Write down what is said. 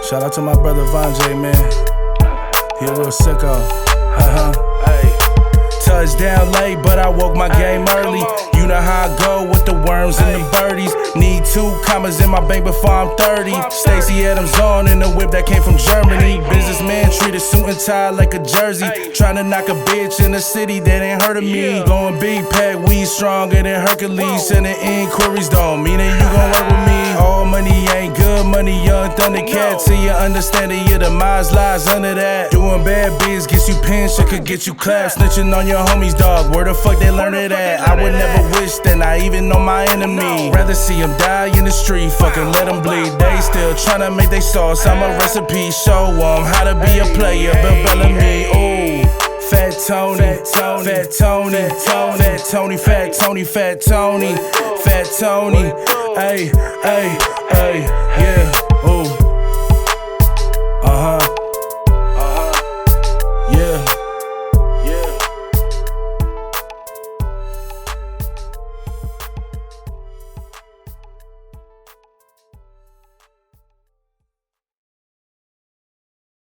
Shout out to my brother Vonjay, man. He a real sicko. Touchdown late, but I woke my game early. You know how I go with the worms and the birdies. Need 2 commas in my bank before I'm 30. Stacey Adams on in the whip that came from Germany. Businessman treated suit and tie like a jersey. Tryna knock a bitch in the city that ain't heard of me. Going big pack, weed stronger than Hercules. Sending inquiries don't mean that you gon' work with me. All money ain't good money, young Thundercat. Till you understand that your demise lies under that. Doing bad biz gets you pinched, it could get you clapped. Snitching on your homies, dog, where the fuck they learn it at? I would never wish that I even know my enemy. Rather see him die in the street, fucking let him bleed. They still tryna make they sauce, I'm a recipe. Show them how to be a player, Bill Bellamy. Ooh, Fat Tony, Fat Tony, Fat Tony, Fat Tony, Fat Tony, Fat Tony. Ay, ay, ay, yeah, ooh.